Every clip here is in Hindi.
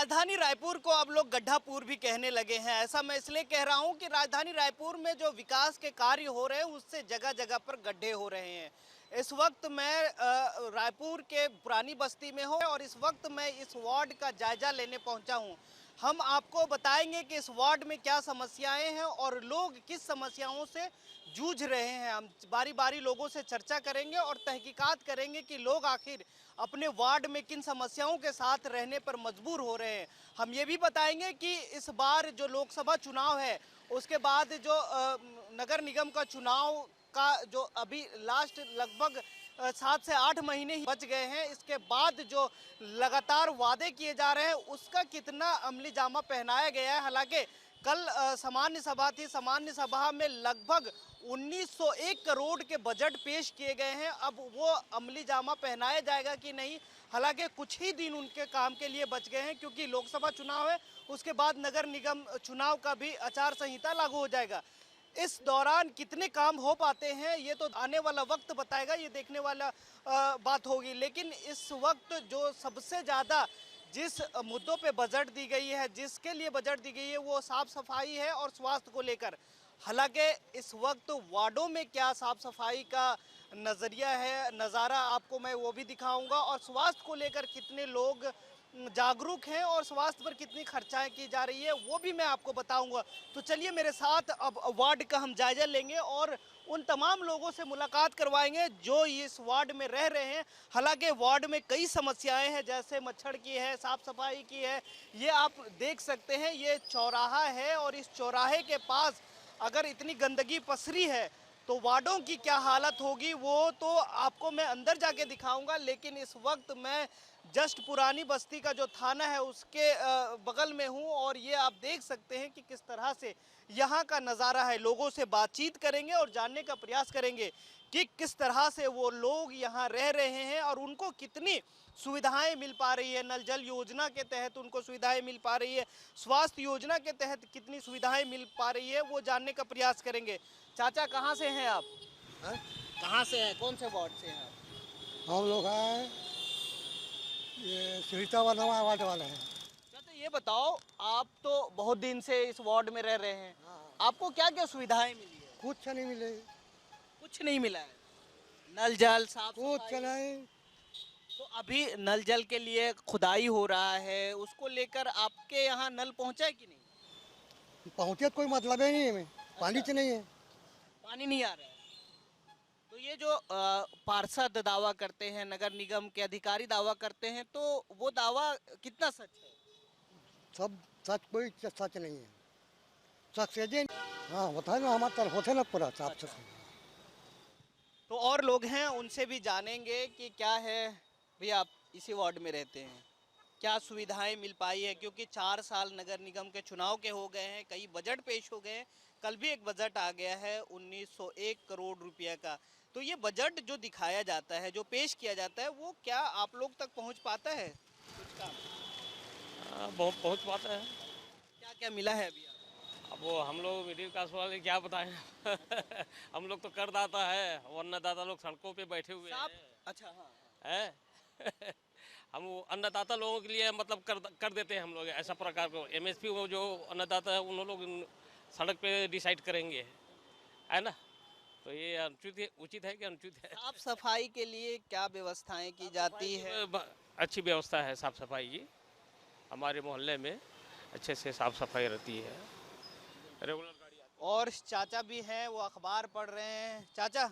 राजधानी रायपुर को अब लोग गड्ढापुर भी कहने लगे हैं। ऐसा मैं इसलिए कह रहा हूं कि राजधानी रायपुर में जो विकास के कार्य हो रहे हैं उससे जगह जगह पर गड्ढे हो रहे हैं। इस वक्त मैं रायपुर के पुरानी बस्ती में हूं और इस वक्त मैं इस वार्ड का जायजा लेने पहुंचा हूं। हम आपको बताएंगे कि इस वार्ड में क्या समस्याएं हैं और लोग किस समस्याओं से जूझ रहे हैं। हम बारी बारी लोगों से चर्चा करेंगे और तहकीकात करेंगे कि लोग आखिर अपने वार्ड में किन समस्याओं के साथ रहने पर मजबूर हो रहे हैं। हम ये भी बताएंगे कि इस बार जो लोकसभा चुनाव है उसके बाद जो नगर निगम का चुनाव का जो अभी लास्ट लगभग 7 से 8 महीने ही बच गए हैं, इसके बाद जो लगातार वादे किए जा रहे हैं उसका कितना अमली जामा पहनाया गया है। हालांकि कल सामान्य सभा थी, सामान्य सभा में लगभग 1901 करोड़ के बजट पेश किए गए हैं। अब वो अमली जामा पहनाया जाएगा कि नहीं, हालांकि कुछ ही दिन उनके काम के लिए बच गए हैं क्योंकि लोकसभा चुनाव है, उसके बाद नगर निगम चुनाव का भी आचार संहिता लागू हो जाएगा। इस दौरान कितने काम हो पाते हैं ये तो आने वाला वक्त बताएगा, ये देखने वाला बात होगी। लेकिन इस वक्त जो सबसे ज़्यादा जिस मुद्दों पे बजट दी गई है, जिसके लिए बजट दी गई है, वो साफ सफाई है और स्वास्थ्य को लेकर। हालांकि इस वक्त वार्डों में क्या साफ सफाई का नज़रिया है, नज़ारा आपको मैं वो भी दिखाऊंगा और स्वास्थ्य को लेकर कितने लोग जागरूक हैं और स्वास्थ्य पर कितनी खर्चाएं की जा रही है वो भी मैं आपको बताऊंगा। तो चलिए मेरे साथ अब वार्ड का हम जायजा लेंगे और उन तमाम लोगों से मुलाकात करवाएंगे जो इस वार्ड में रह रहे हैं। हालांकि वार्ड में कई समस्याएं हैं, जैसे मच्छर की है, साफ सफाई की है। ये आप देख सकते हैं, ये चौराहा है और इस चौराहे के पास अगर इतनी गंदगी पसरी है तो वार्डों की क्या हालत होगी वो तो आपको मैं अंदर जाके दिखाऊंगा। लेकिन इस वक्त मैं जस्ट पुरानी बस्ती का जो थाना है उसके बगल में हूं और ये आप देख सकते हैं कि किस तरह से यहाँ का नज़ारा है। लोगों से बातचीत करेंगे और जानने का प्रयास करेंगे कि किस तरह से वो लोग यहाँ रह रहे हैं और उनको कितनी सुविधाएं मिल पा रही है। नल जल योजना के तहत उनको सुविधाएं मिल पा रही है, स्वास्थ्य योजना के तहत कितनी सुविधाएं मिल पा रही है, वो जानने का प्रयास करेंगे। चाचा कहाँ से हैं आप? है? कहाँ से हैं, कौन से वार्ड से हैं आप? हम लोग हैं ये सुनीता वर्मा वार्ड वाले हैं। चाचा ये बताओ, आप तो बहुत दिन से इस वार्ड में रह रहे हैं, हाँ। आपको क्या क्या सुविधाएं मिली है? कुछ नहीं मिले, कुछ नहीं मिला है। नल जल साफ कुछ सफाई? नहीं। तो अभी नल जल के लिए खुदाई हो रहा है, उसको लेकर आपके यहाँ नल पहुँचा है कि नहीं? पहुँचे तो कोई मतलब ही नहीं है, हमें पानी तो नहीं है। पानी नहीं आ रहा है। तो ये जो पार्षद दावा करते हैं, नगर निगम के अधिकारी दावा करते हैं, तो वो दावा कितना सच है? सब सच, कोई सच नहीं है। सक्सेस हाँ होता है ना, हमारे तरफ होते ना पूरा साफ सफाई। तो और लोग हैं, उनसे भी जानेंगे कि क्या है। भैया आप इसी वार्ड में रहते हैं, क्या सुविधाएं मिल पाई है? क्योंकि 4 साल नगर निगम के चुनाव के हो गए हैं, कई बजट पेश हो गए हैं, कल भी एक बजट आ गया है 1901 करोड़ रुपये का। तो ये बजट जो दिखाया जाता है, जो पेश किया जाता है, वो क्या आप लोग तक पहुंच पाता है? कुछ काम बहुत पहुंच पाता है। क्या क्या मिला है अभी? अब वो हम लोग मिडिल क्लास वाले क्या बताएं हम लोग तो करदाता है, वो अन्नदाता लोग सड़कों पे बैठे हुए साफ, हैं। अच्छा हाँ। हैं हम वो अन्नदाता लोगों के लिए मतलब कर देते हैं हम लोग ऐसा प्रकार को। एमएसपी वो जो अन्नदाता है उन लोग सड़क पे डिसाइड करेंगे, है ना। तो ये उचित है कि अनुचित है? साफ सफाई के लिए क्या व्यवस्थाएं की जाती है? अच्छी व्यवस्था है साफ सफाई की, हमारे मोहल्ले में अच्छे से साफ सफाई रहती है, रेगुलर गाड़ी आती और चाचा भी हैं, वो अखबार पढ़ रहे हैं। चाचा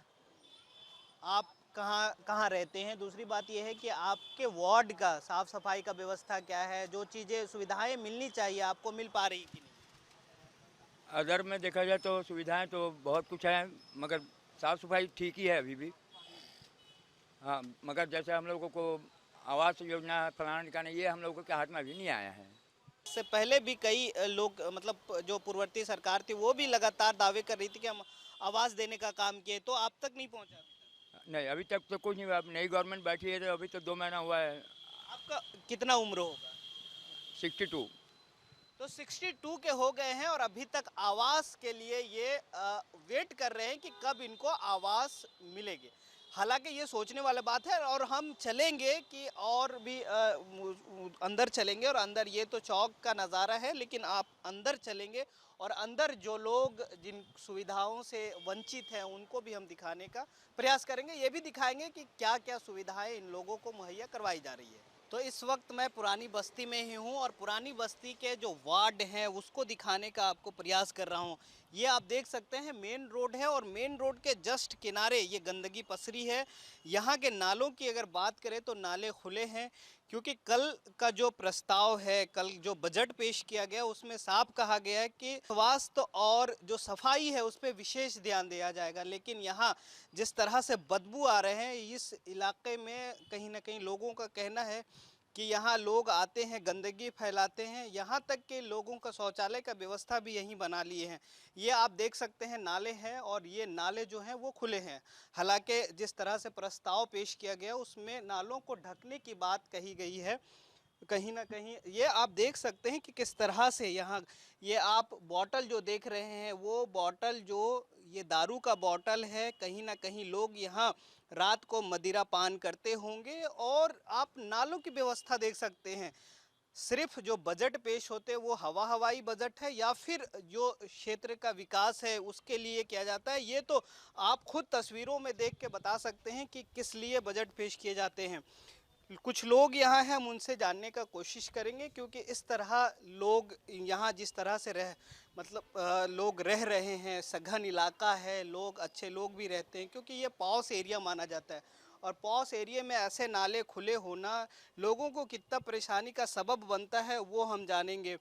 आप कहाँ कहाँ रहते हैं? दूसरी बात यह है कि आपके वार्ड का साफ सफाई का व्यवस्था क्या है? जो चीज़ें सुविधाएं मिलनी चाहिए आपको मिल पा रही कि नहीं? अगर में देखा जाए तो सुविधाएं तो बहुत कुछ है, मगर साफ़ सफाई ठीक ही है अभी भी। हाँ, मगर जैसे हम लोगों को आवास योजना फलाना ठिकाना, ये हम लोगों के हाथ में अभी नहीं आया है। इससे पहले भी कई लोग, मतलब जो पूर्ववर्ती सरकार थी वो भी लगातार दावे कर रही थी कि हम आवास देने का काम किए, तो आप तक नहीं पहुंचा अभी तक? नहीं, अभी तक तो कुछ नहीं हुआ। अब नई गवर्नमेंट बैठी है तो अभी तो 2 महीना हुआ है। आपका कितना उम्र होगा? 62। तो 62 के हो गए हैं और अभी तक आवास के लिए ये वेट कर रहे हैं कि कब इनको आवास मिलेगी। हालांकि ये सोचने वाला बात है और हम चलेंगे कि और भी अंदर चलेंगे और अंदर ये तो चौक का नज़ारा है, लेकिन आप अंदर चलेंगे और अंदर जो लोग जिन सुविधाओं से वंचित हैं उनको भी हम दिखाने का प्रयास करेंगे। ये भी दिखाएंगे कि क्या क्या सुविधाएं इन लोगों को मुहैया करवाई जा रही है। तो इस वक्त मैं पुरानी बस्ती में ही हूँ और पुरानी बस्ती के जो वार्ड हैं उसको दिखाने का आपको प्रयास कर रहा हूँ। ये आप देख सकते हैं मेन रोड है और मेन रोड के जस्ट किनारे ये गंदगी पसरी है। यहाँ के नालों की अगर बात करें तो नाले खुले हैं, क्योंकि कल का जो प्रस्ताव है, कल जो बजट पेश किया गया उसमें साफ कहा गया है कि स्वास्थ्य और जो सफाई है उस पर विशेष ध्यान दिया जाएगा। लेकिन यहाँ जिस तरह से बदबू आ रहे हैं, इस इलाके में कहीं ना कहीं लोगों का कहना है कि यहाँ लोग आते हैं, गंदगी फैलाते हैं, यहाँ तक कि लोगों का शौचालय का व्यवस्था भी यहीं बना लिए हैं। ये आप देख सकते हैं नाले हैं और ये नाले जो हैं वो खुले हैं। हालांकि जिस तरह से प्रस्ताव पेश किया गया उसमें नालों को ढकने की बात कही गई है। कहीं ना कहीं ये आप देख सकते हैं कि किस तरह से यहाँ ये आप बॉटल जो देख रहे हैं वो बॉटल जो ये दारू का बॉटल है, कहीं ना कहीं लोग यहाँ रात को मदिरा पान करते होंगे। और आप नालों की व्यवस्था देख सकते हैं। सिर्फ जो बजट पेश होते हैं वो हवाई बजट है या फिर जो क्षेत्र का विकास है उसके लिए किया जाता है, ये तो आप खुद तस्वीरों में देख के बता सकते हैं कि किस लिए बजट पेश किए जाते हैं। कुछ लोग यहाँ हैं, हम उनसे जानने का कोशिश करेंगे, क्योंकि इस तरह लोग यहाँ जिस तरह से लोग रह रहे हैं, सघन इलाका है, लोग अच्छे लोग भी रहते हैं क्योंकि ये पॉश एरिया माना जाता है। और पॉश एरिया में ऐसे नाले खुले होना लोगों को कितना परेशानी का सबब बनता है वो हम जानेंगे।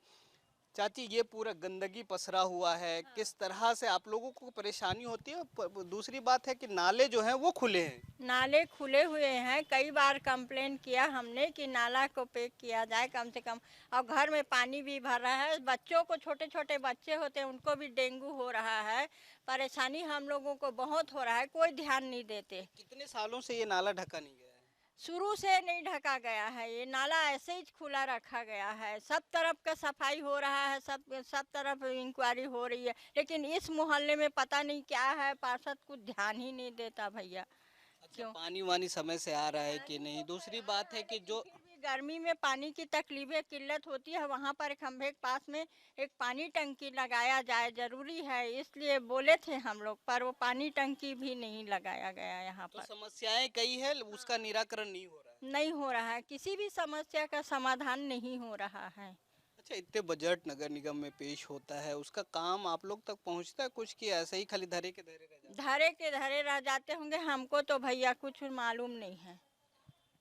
चाची, ये पूरा गंदगी पसरा हुआ है, किस तरह से आप लोगों को परेशानी होती है? दूसरी बात है कि नाले जो हैं वो खुले हैं। नाले खुले हुए हैं, कई बार कंप्लेन किया हमने कि नाला को पैक किया जाए कम से कम। और घर में पानी भी भर रहा है, बच्चों को, छोटे छोटे बच्चे होते हैं उनको भी डेंगू हो रहा है। परेशानी हम लोगों को बहुत हो रहा है, कोई ध्यान नहीं देते। कितने सालों से ये नाला ढका नहीं गया है? शुरू से नहीं ढका गया है, ये नाला ऐसे ही खुला रखा गया है। सब तरफ का सफाई हो रहा है, सब तरफ इंक्वायरी हो रही है, लेकिन इस मोहल्ले में पता नहीं क्या है, पार्षद कुछ ध्यान ही नहीं देता भैया। अच्छा, पानी वानी समय से आ रहा है कि नहीं? दूसरी बात है कि जो गर्मी में पानी की तकलीफें किल्लत होती है, वहाँ पर खंभे के पास में एक पानी टंकी लगाया जाए, जरूरी है, इसलिए बोले थे हम लोग, पर वो पानी टंकी भी नहीं लगाया गया यहाँ पर। तो समस्याएं कई है, उसका निराकरण नहीं हो रहा है। नहीं हो रहा है, किसी भी समस्या का समाधान नहीं हो रहा है। अच्छा, इतने बजट नगर निगम में पेश होता है, उसका काम आप लोग तक पहुंचता है कुछ, कि ऐसे ही खाली धरे के धरे रह जाता है? धरे के धरे रह जाते होंगे, हमको तो भैया कुछ मालूम नहीं है।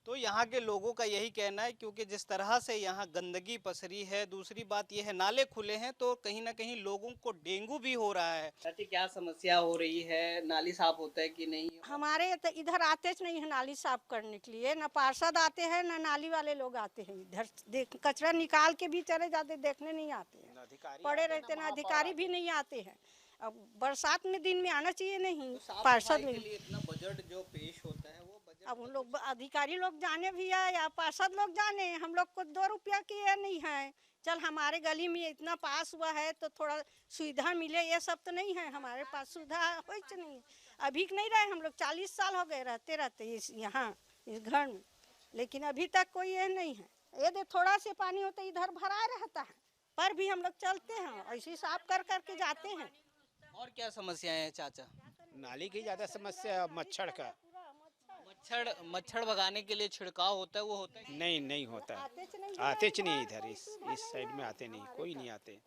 तो यहाँ के लोगों का यही कहना है, क्योंकि जिस तरह से यहाँ गंदगी पसरी है, दूसरी बात यह है नाले खुले हैं तो कहीं ना कहीं लोगों को डेंगू भी हो रहा है। चाची, क्या समस्या हो रही है? नाली साफ होता है कि नहीं? हमारे तो इधर आते नहीं है नाली साफ करने के लिए, ना पार्षद आते हैं ना नाली वाले लोग आते हैं इधर। देख, कचरा निकाल के भी चले जाते, देखने नहीं आते हैं, पड़े रहते ना, अधिकारी भी नहीं आते हैं। अब बरसात में दिन में आना चाहिए नहीं पार्षद के लिए इतना बजट जो पेश होता है वो बजट, अब उन लोग अधिकारी लोग जाने भी है या पार्षद लोग जाने, हम लोग को 2 रुपया की ये नहीं है। चल हमारे गली में इतना पास हुआ है तो थोड़ा सुविधा मिले, ये सब तो नहीं है हमारे पास, सुविधा हो नहीं है। अभी नहीं रहे हम लोग, 40 साल हो गए रहते रहते यहाँ इस घर में, लेकिन अभी तक कोई ये नहीं है। ये थोड़ा से पानी होता इधर भरा रहता है, पर भी हम लोग चलते हैं ऐसे साफ कर करके जाते हैं। और क्या समस्याएं हैं चाचा? नाली की ज़्यादा समस्या, मच्छर का। मच्छर भगाने के लिए छिड़काव होता है, वो होता है? नहीं होता, आते च नहीं इधर, इस साइड में आते नहीं, कोई नहीं आते।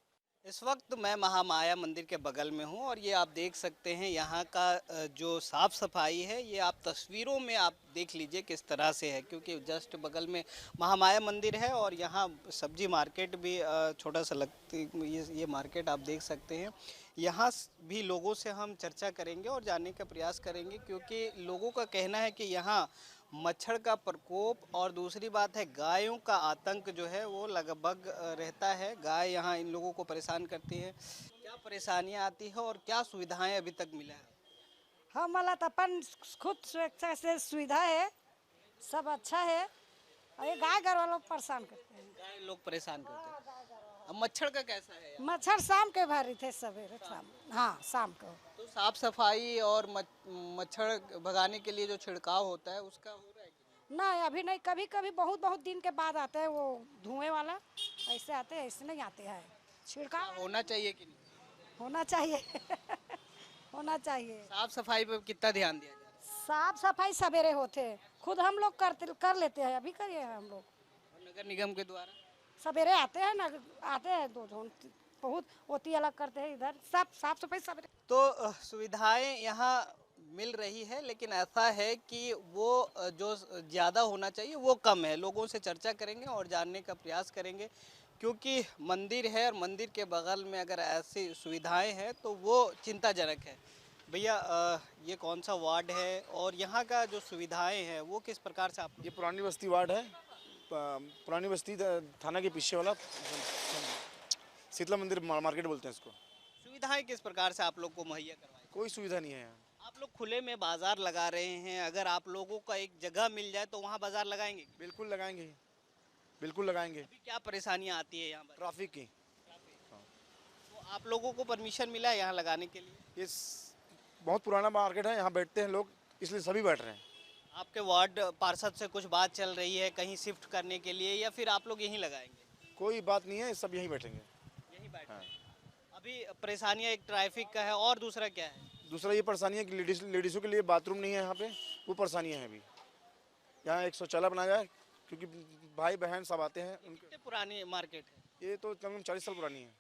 इस वक्त मैं महामाया मंदिर के बगल में हूँ और ये आप देख सकते हैं यहाँ का जो साफ़ सफाई है, ये आप तस्वीरों में आप देख लीजिए किस तरह से है, क्योंकि जस्ट बगल में महामाया मंदिर है और यहाँ सब्जी मार्केट भी छोटा सा लगती, ये मार्केट आप देख सकते हैं। यहाँ भी लोगों से हम चर्चा करेंगे और जानने का प्रयास करेंगे, क्योंकि लोगों का कहना है कि यहाँ मच्छर का प्रकोप और दूसरी बात है गायों का आतंक जो है वो लगभग रहता है। गाय यहाँ इन लोगों को परेशान करती है। क्या परेशानियाँ आती है और क्या सुविधाएं अभी तक मिला है? हमारा तो अपन खुद स्वेच्छा से सुविधा है, सब अच्छा है। और ये गाय घर वालों परेशान करते हैं। गाय लोग परेशान करते हैं। अब मच्छर का कैसा है यहाँ? मच्छर शाम के भरे थे सवेरे शाम, हाँ शाम को। तो साफ सफाई और मच्छर भगाने के लिए जो छिड़काव होता है उसका हो रहा है कि नहीं अभी नहीं, कभी कभी बहुत बहुत दिन के बाद आते हैं वो धुएं वाला, ऐसे आते हैं, ऐसे नहीं आते हैं। छिड़काव नहीं? होना चाहिए कि नहीं? होना चाहिए होना चाहिए। साफ सफाई पे कितना ध्यान दिया जा रहा है? साफ सफाई सवेरे होते हैं, खुद हम लोग कर लेते हैं, अभी करिए हम लोग। और नगर निगम के द्वारा सवेरे आते हैं ना, आते हैं दो बहुत होती अलग करते हैं इधर, सब साफ सफाई सवेरे। तो सुविधाएं यहाँ मिल रही है, लेकिन ऐसा है कि वो जो ज़्यादा होना चाहिए वो कम है। लोगों से चर्चा करेंगे और जानने का प्रयास करेंगे, क्योंकि मंदिर है और मंदिर के बगल में अगर ऐसी सुविधाएं हैं तो वो चिंताजनक है। भैया ये कौन सा वार्ड है और यहाँ का जो सुविधाएं हैं वो किस प्रकार से आप? ये पुरानी बस्ती वार्ड है, पुरानी बस्ती थाना के पीछे वाला शीतला मंदिर मार्केट बोलते हैं इसको। सुविधाएं किस प्रकार से आप लोग को मुहैया करवाई? कोई सुविधा नहीं है यहाँ। आप लोग खुले में बाजार लगा रहे हैं, अगर आप लोगों का एक जगह मिल जाए तो वहाँ बाजार लगाएंगे? बिल्कुल लगाएंगे, बिल्कुल लगाएंगे। अभी क्या परेशानियाँ आती है यहाँ पर? ट्रैफिक की। तो आप लोगों को परमिशन मिला है यहाँ लगाने के लिए? ये बहुत पुराना मार्केट है, यहाँ बैठते हैं लोग, इसलिए सभी बैठ रहे हैं। आपके वार्ड पार्षद से कुछ बात चल रही है कहीं शिफ्ट करने के लिए, या फिर आप लोग यहीं लगाएंगे? कोई बात नहीं है, सब यहीं बैठेंगे। यहीं बैठे हाँ। अभी परेशानियाँ एक ट्रैफिक का है, और दूसरा क्या है? दूसरा ये परेशानी है कि लेडीज़ों के लिए बाथरूम नहीं है यहाँ पे, वो परेशानियाँ हैं अभी। यहाँ एक शौचालय बनाया जाए, क्योंकि भाई बहन सब आते हैं। कितने पुरानी मार्केट है? ये तो कम 40 साल पुरानी है।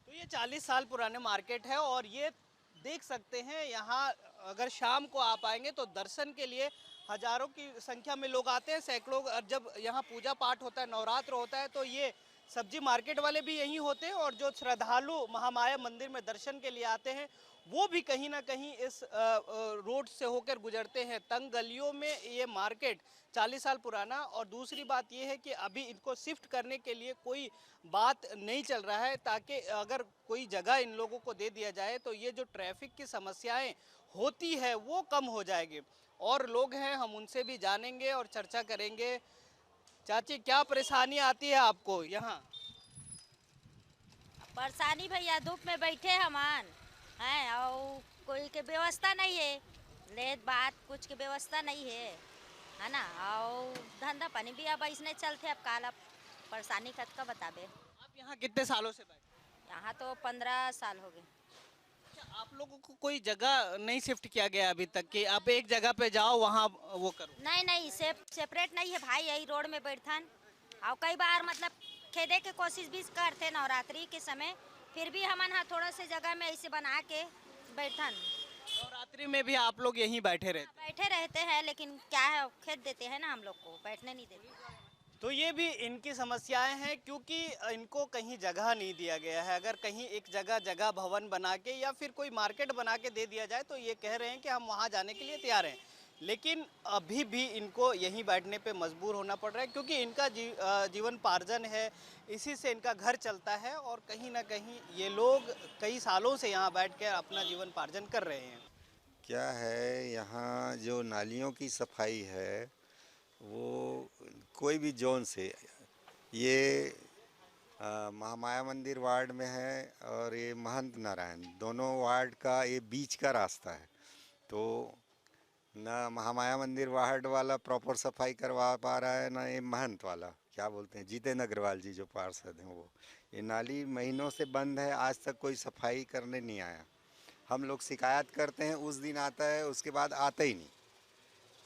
तो ये 40 साल पुराने मार्केट है, और ये देख सकते हैं यहाँ अगर शाम को आप आएंगे तो दर्शन के लिए हजारों की संख्या में लोग आते हैं, सैकड़ों। और जब यहाँ पूजा पाठ होता है, नवरात्र होता है, तो ये सब्जी मार्केट वाले भी यहीं होते हैं, और जो श्रद्धालु महामाया मंदिर में दर्शन के लिए आते हैं वो भी कहीं ना कहीं इस रोड से होकर गुजरते हैं। तंग गलियों में ये मार्केट 40 साल पुराना। और दूसरी बात ये है कि अभी इनको शिफ्ट करने के लिए कोई बात नहीं चल रहा है, ताकि अगर कोई जगह इन लोगों को दे दिया जाए तो ये जो ट्रैफिक की समस्याएं होती है वो कम हो जाएगी। और लोग हैं, हम उनसे भी जानेंगे और चर्चा करेंगे। चाची, क्या परेशानी आती है आपको यहाँ? परेशानी भैया, धूप में बैठे हमान हैं और कोई के व्यवस्था नहीं है, ले बात कुछ के व्यवस्था नहीं है ना। और धंधा पानी भी अब इसने चलते, अब काला परेशानी खत का बताबे। आप यहाँ कितने सालों से बैठे? यहाँ तो 15 साल हो गए। अच्छा, आप लोगों को कोई जगह नहीं शिफ्ट किया गया अभी तक कि आप एक जगह पे जाओ वहाँ वो करो? नहीं सेपरेट नहीं है भाई, यही रोड में बैठन। और कई बार मतलब खेदे के कोशिश भी करते नवरात्रि के समय, फिर भी हमन हाँ थोड़ा से जगह में ऐसे बना के बैठन। नवरात्रि में भी आप लोग यहीं बैठे रहते हैं, लेकिन क्या है, खेद देते हैं ना हम लोग को, बैठने नहीं देते। तो ये भी इनकी समस्याएं हैं, क्योंकि इनको कहीं जगह नहीं दिया गया है। अगर कहीं एक जगह भवन बना के या फिर कोई मार्केट बना के दे दिया जाए तो ये कह रहे हैं कि हम वहाँ जाने के लिए तैयार हैं, लेकिन अभी भी इनको यहीं बैठने पे मजबूर होना पड़ रहा है, क्योंकि इनका जीवन पार्जन है, इसी से इनका घर चलता है। और कहीं ना कहीं ये लोग कई सालों से यहाँ बैठ कर अपना जीवन पार्जन कर रहे हैं। क्या है, यहाँ जो नालियों की सफाई है वो कोई भी जोन से, ये महामाया मंदिर वार्ड में है और ये महंत नारायण, दोनों वार्ड का ये बीच का रास्ता है। तो ना महामाया मंदिर वार्ड वाला प्रॉपर सफाई करवा पा रहा है, ना ये महंत वाला, क्या बोलते हैं, जितेंद्र अग्रवाल जी जो पार्षद हैं वो। ये नाली महीनों से बंद है, आज तक कोई सफाई करने नहीं आया। हम लोग शिकायत करते हैं, उस दिन आता है, उसके बाद आता ही नहीं।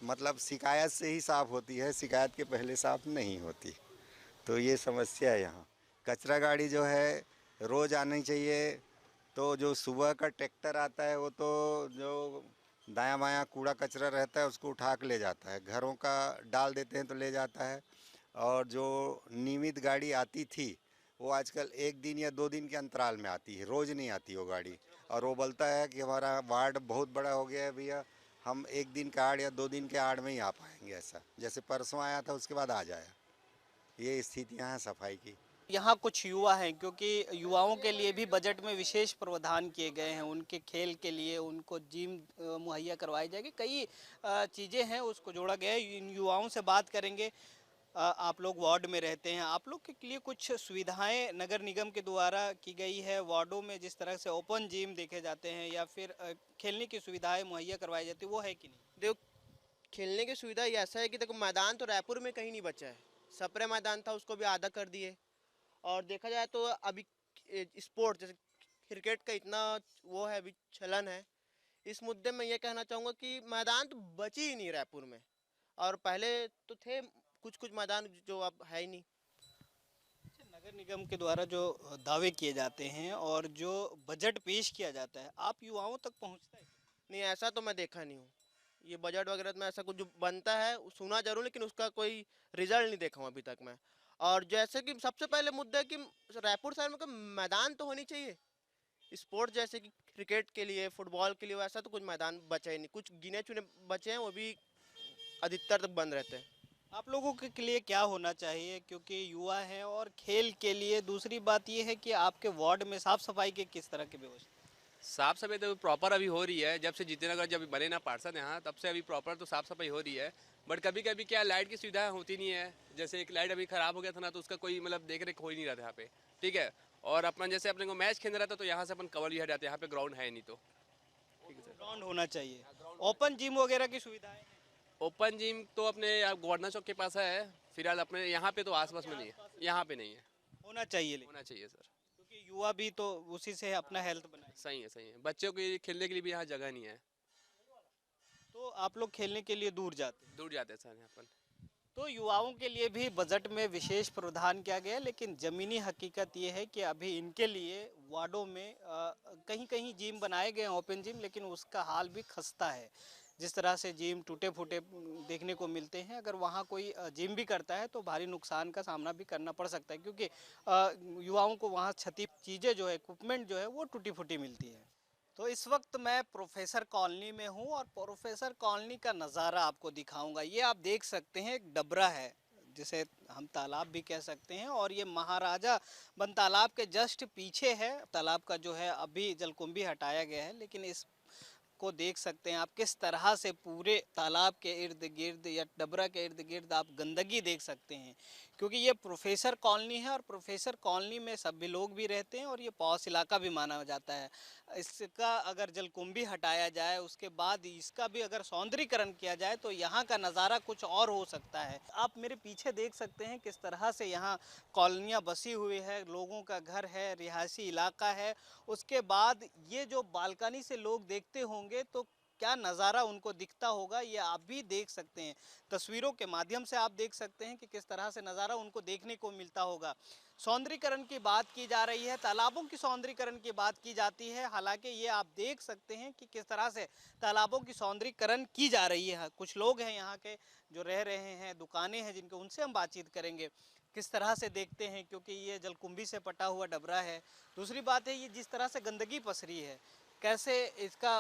मतलब शिकायत से ही साफ़ होती है, शिकायत के पहले साफ़ नहीं होती। तो ये समस्या है यहाँ। कचरा गाड़ी जो है रोज़ आनी चाहिए, तो जो सुबह का ट्रैक्टर आता है वो तो जो दायां बायां कूड़ा कचरा रहता है उसको उठा के ले जाता है, घरों का डाल देते हैं तो ले जाता है। और जो नियमित गाड़ी आती थी वो आजकल 1 दिन या 2 दिन के अंतराल में आती है, रोज़ नहीं आती वो गाड़ी। और वो बोलता है कि हमारा वार्ड बहुत बड़ा हो गया है भैया, हम 1 दिन के आड़ या 2 दिन के आड़ में ही आ पाएंगे। ऐसा जैसे परसों आया था उसके बाद आ जाया, ये स्थितियाँ हैं सफाई की। यहाँ कुछ युवा हैं, क्योंकि युवाओं के लिए भी बजट में विशेष प्रावधान किए गए हैं, उनके खेल के लिए उनको जिम मुहैया करवाई जाएगी, कई चीज़ें हैं उसको जोड़ा गया है। इन युवाओं से बात करेंगे। आप लोग वार्ड में रहते हैं, आप लोग के लिए कुछ सुविधाएं नगर निगम के द्वारा की गई है वार्डों में, जिस तरह से ओपन जिम देखे जाते हैं या फिर खेलने की सुविधाएं मुहैया करवाई जाती है, वो है कि नहीं? देखो, खेलने की सुविधा ये ऐसा है कि देखो मैदान तो रायपुर में कहीं नहीं बचा है। सप्रे मैदान था, उसको भी आधा कर दिए। और देखा जाए तो अभी स्पोर्ट जैसे क्रिकेट का इतना वो है, अभी चलन है। इस मुद्दे में ये कहना चाहूँगा कि मैदान तो बची ही नहीं रायपुर में, और पहले तो थे कुछ कुछ मैदान जो अब है ही नहीं। नगर निगम के द्वारा जो दावे किए जाते हैं और जो बजट पेश किया जाता है, आप युवाओं तक पहुंचता है? नहीं, ऐसा तो मैं देखा नहीं हूँ। ये बजट वगैरह में ऐसा कुछ जो बनता है सुना जरूर, लेकिन उसका कोई रिजल्ट नहीं देखा हूँ अभी तक मैं। और जैसे कि सबसे पहले मुद्दा है कि रायपुर शहर में कोई मैदान तो होनी चाहिए स्पोर्ट, जैसे कि क्रिकेट के लिए, फुटबॉल के लिए, वैसा तो कुछ मैदान बचा ही नहीं। कुछ गिने चुने बचे हैं, वो भी अधिकतर तक बंद रहते हैं। आप लोगों के लिए क्या होना चाहिए, क्योंकि युवा हैं और खेल के लिए? दूसरी बात ये है कि आपके वार्ड में साफ सफाई के किस तरह की व्यवस्था? साफ सफाई तो प्रॉपर अभी हो रही है, जब से जितेनगर जब बने ना पार्षद यहाँ, तब से अभी प्रॉपर तो साफ सफाई हो रही है। बट कभी कभी क्या लाइट की सुविधा होती नहीं है। जैसे एक लाइट अभी खराब हो गया था ना, तो उसका कोई मतलब देख रेख हो ही नहीं रहा था यहाँ पे, ठीक है। और अपन जैसे अपने को मैच खेलना रहता तो यहाँ से अपन कवर ही हट जाते हैं, यहाँ पे ग्राउंड है नहीं, तो ठीक है सर। ग्राउंड होना चाहिए। ओपन जिम वगैरह की सुविधाएं? ओपन जिम तो अपने गवर्नर चौक के पास है फिलहाल, अपने यहाँ पे तो आसपास में नहीं है, यहाँ पे नहीं है। होना चाहिए, होना चाहिए सर, क्योंकि युवा भी तो उसी से अपना हेल्थ बनाए। सही है, सही है। बच्चों के खेलने के लिए भी यहाँ जगह नहीं है, तो आप लोग खेलने के लिए दूर जाते हैं? दूर जाते हैं सर यहाँ पर। तो युवाओं के लिए भी बजट में विशेष प्रावधान किया गया है, लेकिन ज़मीनी हकीकत ये है कि अभी इनके लिए वार्डों में कहीं कहीं जिम बनाए गए हैं, ओपन जिम, लेकिन उसका हाल भी खस्ता है। जिस तरह से जिम टूटे फूटे देखने को मिलते हैं, अगर वहाँ कोई जिम भी करता है तो भारी नुकसान का सामना भी करना पड़ सकता है, क्योंकि युवाओं को वहाँ क्षति चीज़ें जो है, इक्विपमेंट जो है वो टूटी फूटी मिलती है। तो इस वक्त मैं प्रोफेसर कॉलोनी में हूँ और प्रोफेसर कॉलोनी का नज़ारा आपको दिखाऊंगा। ये आप देख सकते हैं, एक डबरा है जिसे हम तालाब भी कह सकते हैं, और ये महाराजा बन तालाब के जस्ट पीछे है। तालाब का जो है अभी जलकुंभी हटाया गया है, लेकिन इस को देख सकते हैं आप किस तरह से पूरे तालाब के इर्द गिर्द या डबरा के इर्द गिर्द आप गंदगी देख सकते हैं, क्योंकि ये प्रोफेसर कॉलोनी है और प्रोफेसर कॉलोनी में सभी लोग भी रहते हैं और ये पॉश इलाका भी माना जाता है। इसका अगर जलकुंभी हटाया जाए, उसके बाद इसका भी अगर सौंदर्यीकरण किया जाए तो यहाँ का नज़ारा कुछ और हो सकता है। आप मेरे पीछे देख सकते हैं किस तरह से यहाँ कॉलोनियाँ बसी हुई है, लोगों का घर है, रिहायशी इलाका है। उसके बाद ये जो बालकनी से लोग देखते होंगे तो क्या नज़ारा उनको दिखता होगा, ये आप भी देख सकते हैं। तस्वीरों के माध्यम से आप देख सकते हैं कि किस तरह से नज़ारा उनको देखने को मिलता होगा। सौंदर्यीकरण की बात की जा रही है, तालाबों की सौंदर्यीकरण की बात की जाती है। हालांकि ये आप देख सकते हैं कि किस तरह से तालाबों की सौंदर्यीकरण की जा रही है। कुछ लोग हैं यहाँ के जो रह रहे हैं, दुकानें हैं जिनके, उनसे हम बातचीत करेंगे किस तरह से देखते हैं, क्योंकि ये जलकुंभी से पटा हुआ डबरा है। दूसरी बात है, ये जिस तरह से गंदगी पसरी है, कैसे इसका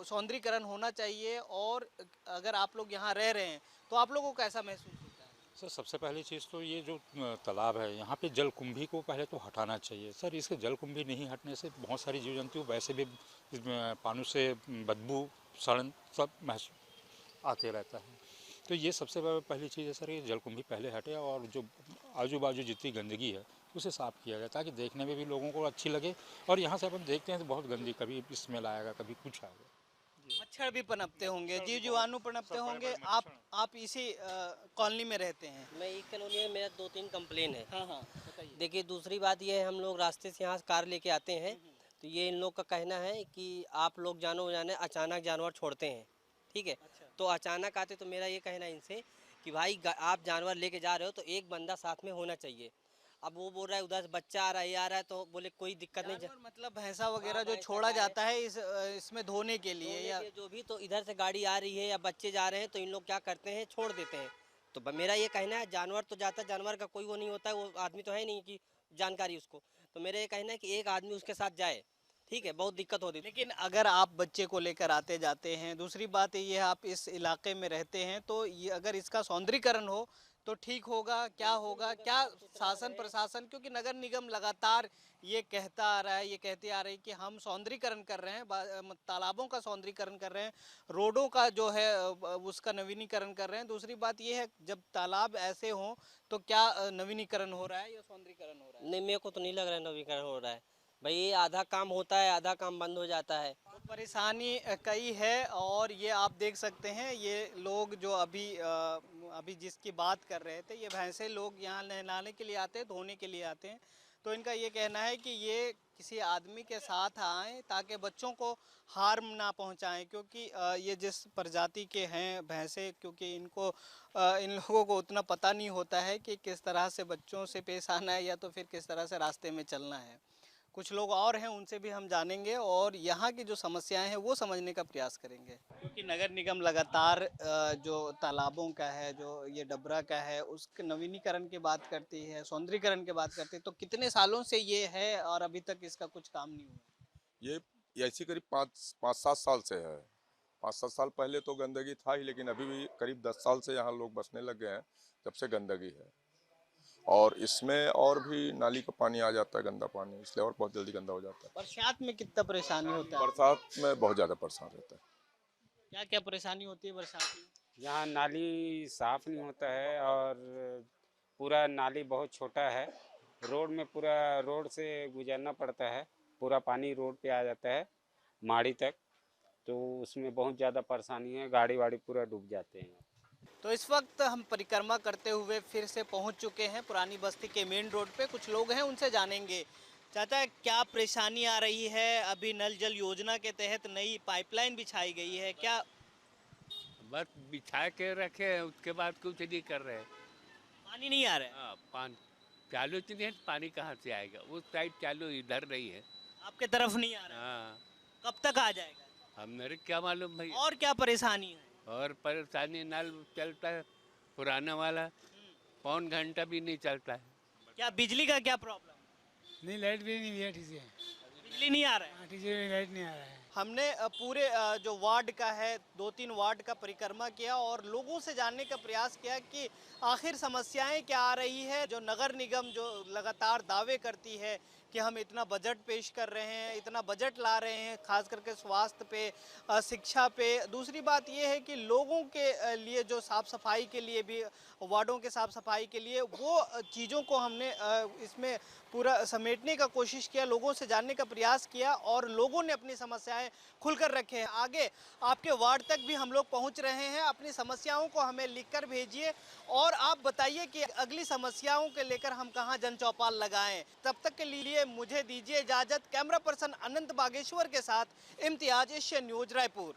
सौंदर्यीकरण होना चाहिए, और अगर आप लोग यहाँ रह रहे हैं तो आप लोगों को कैसा महसूस होता है? सर, सबसे पहली चीज़ तो ये जो तालाब है यहाँ पे जलकुंभी को पहले तो हटाना चाहिए सर। इसके जलकुंभी नहीं हटने से बहुत सारी जीव जंतु वैसे भी पानी से बदबू, सड़न सब महसूस आते रहता है। तो ये सबसे पहली चीज़ है सर, ये जलकुंभी पहले हटे और जो आजू बाजू जितनी गंदगी है उसे साफ़ किया जाए, ताकि देखने में भी लोगों को अच्छी लगे। और यहाँ से अपन देखते हैं तो बहुत गंदी, कभी स्मेल आएगा, कभी कुछ आएगा। मच्छर भी पनपते होंगे, जीव जीवाणु पनपते होंगे। आप इसी कॉलोनी में रहते हैं? मैं एक कॉलोनी में, मेरा 2-3 कंप्लेन है। हाँ हाँ, बताइए। देखिए, दूसरी बात ये है, हम लोग रास्ते से यहाँ कार लेके आते हैं तो ये इन लोग का कहना है कि आप लोग जानो जाने अचानक जानवर छोड़ते हैं, ठीक है। अच्छा। तो अचानक आते, तो मेरा ये कहना है इनसे कि भाई आप जानवर लेके जा रहे हो तो एक बंदा साथ में होना चाहिए। अब वो बोल रहा है उधर से बच्चा आ रहा है, ये आ रहा है, तो बोले कोई दिक्कत नहीं। मतलब भैंसा वगैरह जो छोड़ा जाता है इसमें धोने के लिए या जो भी, तो इधर से गाड़ी आ रही है या बच्चे जा रहे हैं तो इन लोग क्या करते हैं, छोड़ देते हैं। तो मेरा ये कहना है, जानवर तो जाता है, जानवर का कोई वो नहीं होता है, वो आदमी तो है नहीं कि जानकारी उसको। तो मेरा ये कहना है कि एक आदमी उसके साथ जाए, ठीक है, बहुत दिक्कत होती है। लेकिन अगर आप बच्चे को लेकर आते जाते हैं, दूसरी बात ये, आप इस इलाके में रहते हैं, तो ये अगर इसका सौंदर्यीकरण हो तो ठीक होगा, क्या होगा, क्या शासन प्रशासन, क्योंकि नगर निगम लगातार ये कहता आ रहा है, ये कहते आ रही है कि हम सौंदर्यीकरण कर रहे हैं, तालाबों का सौंदर्यीकरण कर रहे हैं, रोडों का जो है उसका नवीनीकरण कर रहे हैं। दूसरी बात ये है, जब तालाब ऐसे हों तो क्या नवीनीकरण हो रहा है या सौंदर्यीकरण हो रहा है? नहीं, मेरे को तो नहीं लग रहा है नवीनीकरण हो रहा है भाई। ये आधा काम होता है, आधा काम बंद हो जाता है। तो परेशानी कई है, और ये आप देख सकते हैं, ये लोग जो अभी जिसकी बात कर रहे थे, ये भैंसे लोग यहाँ नहलाने के लिए आते हैं, धोने के लिए आते हैं। तो इनका ये कहना है कि ये किसी आदमी के साथ आएँ ताकि बच्चों को हार्म ना पहुँचाएं, क्योंकि ये जिस प्रजाति के हैं भैंसे, क्योंकि इन लोगों को उतना पता नहीं होता है कि किस तरह से बच्चों से पेश आना है या तो फिर किस तरह से रास्ते में चलना है। कुछ लोग और हैं, उनसे भी हम जानेंगे और यहाँ की जो समस्याएं हैं वो समझने का प्रयास करेंगे, क्योंकि नगर निगम लगातार जो तालाबों का है, जो ये डबरा का है, उसके नवीनीकरण की बात करती है, सौंदर्यीकरण की बात करती है। तो कितने सालों से ये है और अभी तक इसका कुछ काम नहीं हुआ? ये ऐसी करीब 5-7 साल से है। 5-7 साल पहले तो गंदगी था ही, लेकिन अभी भी करीब 10 साल से यहाँ लोग बसने लग गए हैं जब से गंदगी है। और इसमें और भी नाली का पानी आ जाता है, गंदा पानी, इसलिए और बहुत जल्दी गंदा हो जाता है। बरसात में कितना परेशानी होता है? बरसात में बहुत ज़्यादा परेशान रहता है। क्या क्या परेशानी होती है बरसात में? यहाँ नाली साफ नहीं होता है और पूरा नाली बहुत छोटा है, रोड में पूरा रोड से गुजरना पड़ता है, पूरा पानी रोड पे आ जाता है माड़ी तक, तो उसमें बहुत ज़्यादा परेशानी है, गाड़ी वाड़ी पूरा डूब जाते हैं। तो इस वक्त हम परिक्रमा करते हुए फिर से पहुंच चुके हैं पुरानी बस्ती के मेन रोड पे। कुछ लोग हैं, उनसे जानेंगे। चाचा, क्या परेशानी आ रही है? अभी नल जल योजना के तहत नई पाइपलाइन बिछाई गई है, क्या? बस बिछा के रखे हैं, उसके बाद कुछ नहीं कर रहे हैं। पानी नहीं आ रहा है? हाँ, पानी चालू नहीं है, पानी कहाँ से आएगा? उस साइड चालू, इधर नहीं है। आपके तरफ नहीं आ रहा है? हाँ। कब तक आ जाएगा? अब मेरे क्या मालूम भाई। और क्या परेशानी है? और परेशानी, नल चलता है पुराना वाला, पौन घंटा भी नहीं चलता है। क्या बिजली का क्या प्रॉब्लम? नहीं, लाइट भी नहीं है ठीक से। बिजली नहीं आ रहा है? ठीक से लाइट नहीं आ रहा है। हमने पूरे जो वार्ड का है, 2-3 वार्ड का परिक्रमा किया और लोगों से जानने का प्रयास किया कि आखिर समस्याएं क्या आ रही है। जो नगर निगम जो लगातार दावे करती है कि हम इतना बजट पेश कर रहे हैं, इतना बजट ला रहे हैं, खास करके स्वास्थ्य पे, शिक्षा पे। दूसरी बात ये है कि लोगों के लिए जो साफ़ सफाई के लिए भी, वार्डों के साफ़ सफाई के लिए, वो चीज़ों को हमने इसमें पूरा समेटने का कोशिश किया, लोगों से जानने का प्रयास किया और लोगों ने अपनी समस्याएं खुलकर रखे हैं। आगे आपके वार्ड तक भी हम लोग पहुंच रहे हैं। अपनी समस्याओं को हमें लिखकर भेजिए और आप बताइए कि अगली समस्याओं के लेकर हम कहां जन चौपाल लगाएं। तब तक के लिए मुझे दीजिए इजाज़त। कैमरा पर्सन अनंत बागेश्वर के साथ इम्तियाज, एशियन न्यूज़, रायपुर।